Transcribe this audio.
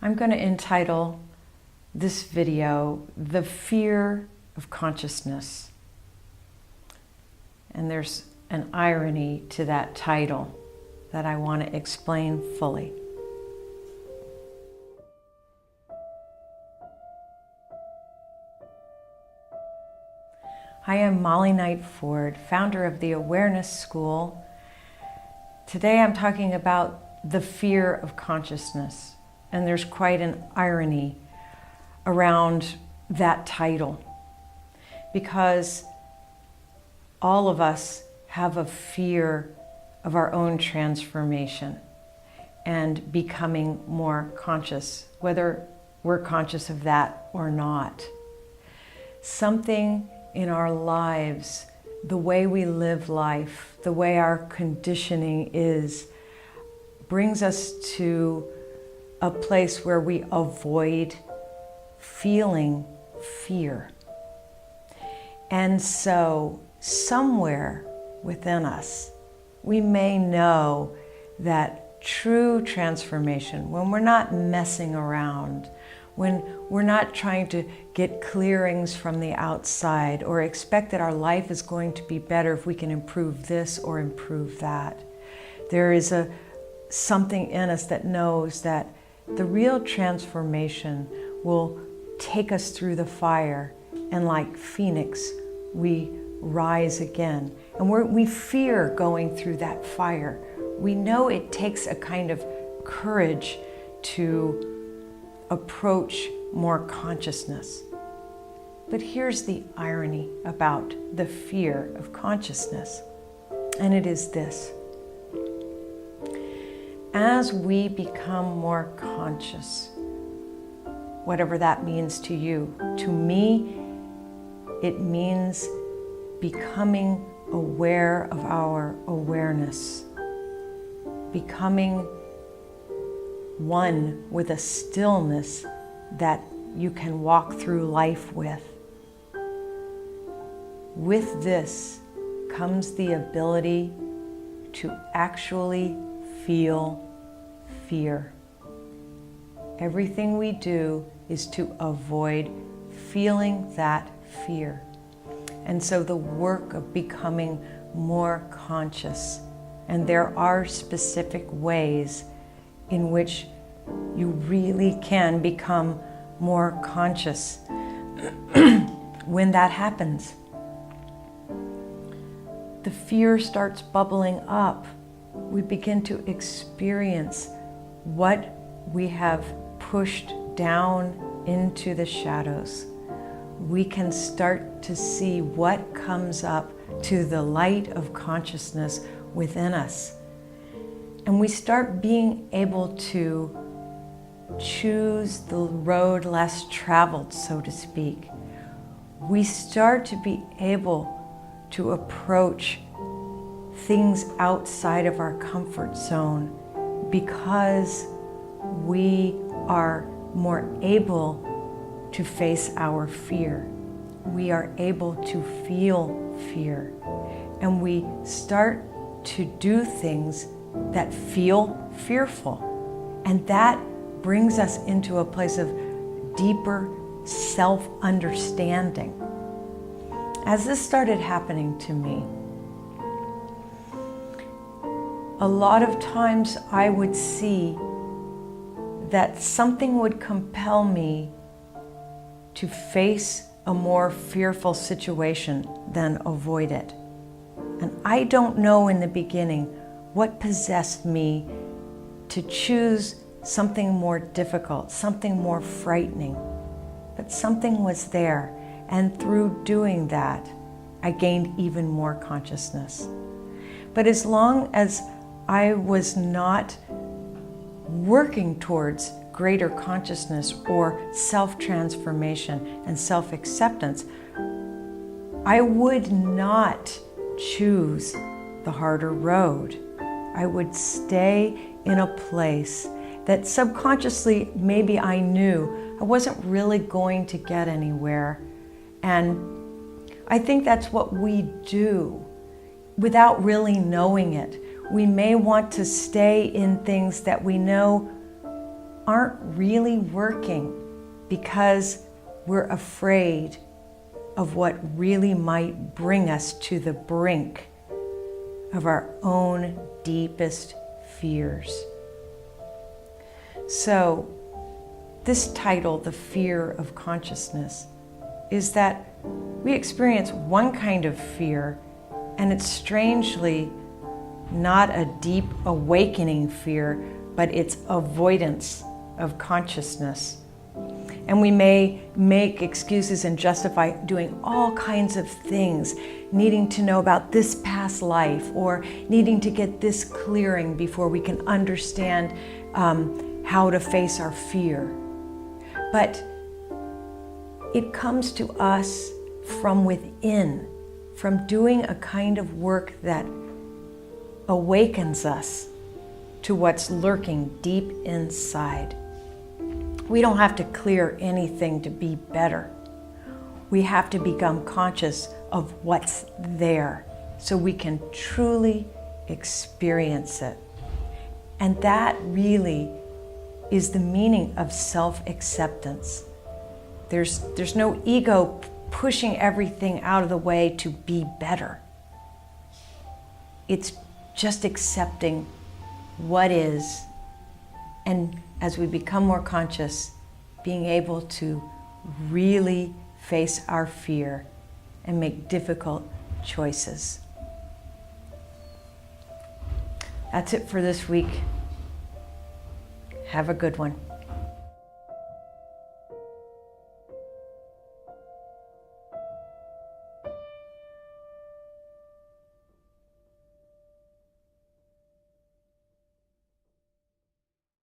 I'm going to entitle this video, "The Fear of Consciousness." And there's an irony to that title that I want to explain fully. I am Molly Knight Forde, founder of the Awareness School. Today I'm talking about the fear of consciousness, and there's quite an irony around that title, because all of us have a fear of our own transformation and becoming more conscious, whether we're conscious of that or not. Something in our lives, the way we live life, the way our conditioning is, brings us to a place where we avoid feeling fear. And so somewhere within us, we may know that true transformation, when we're not messing around, when we're not trying to get clearings from the outside or expect that our life is going to be better if we can improve this or improve that. There is something in us that knows that the real transformation will take us through the fire, and like Phoenix, we rise again. And we fear going through that fire. We know it takes a kind of courage to approach more consciousness. But here's the irony about the fear of consciousness, and it is this. As we become more conscious, whatever that means to you, to me, it means becoming aware of our awareness, becoming one with a stillness that you can walk through life with. With this comes the ability to actually feel fear. Everything we do is to avoid feeling that fear. And so the work of becoming more conscious, and there are specific ways in which you really can become more conscious when that happens. The fear starts bubbling up. We begin to experience what we have pushed down into the shadows. We can start to see what comes up to the light of consciousness within us. And we start being able to choose the road less traveled, so to speak. We start to be able to approach things outside of our comfort zone because we are more able to face our fear. We are able to feel fear. And we start to do things that feel fearful. And that brings us into a place of deeper self-understanding. As this started happening to me, a lot of times I would see that something would compel me to face a more fearful situation than avoid it. And I don't know in the beginning what possessed me to choose something more difficult, something more frightening. But something was there, and through doing that, I gained even more consciousness. But as long as I was not working towards greater consciousness or self-transformation and self-acceptance, I would not choose the harder road. I would stay in a place that subconsciously maybe I knew I wasn't really going to get anywhere. And I think that's what we do without really knowing it. We may want to stay in things that we know aren't really working because we're afraid of what really might bring us to the brink of our own deepest fears. So, this title, The Fear of Consciousness, is that we experience one kind of fear, and it's strangely not a deep awakening fear, but it's avoidance of consciousness. And we may make excuses and justify doing all kinds of things, needing to know about this past life or needing to get this clearing before we can understand how to face our fear. But it comes to us from within, from doing a kind of work that awakens us to what's lurking deep inside. We don't have to clear anything to be better. We have to become conscious of what's there so we can truly experience it. And that really is the meaning of self-acceptance. There's no ego pushing everything out of the way to be better. It's just accepting what is, and as we become more conscious, being able to really face our fear and make difficult choices. That's it for this week. Have a good one.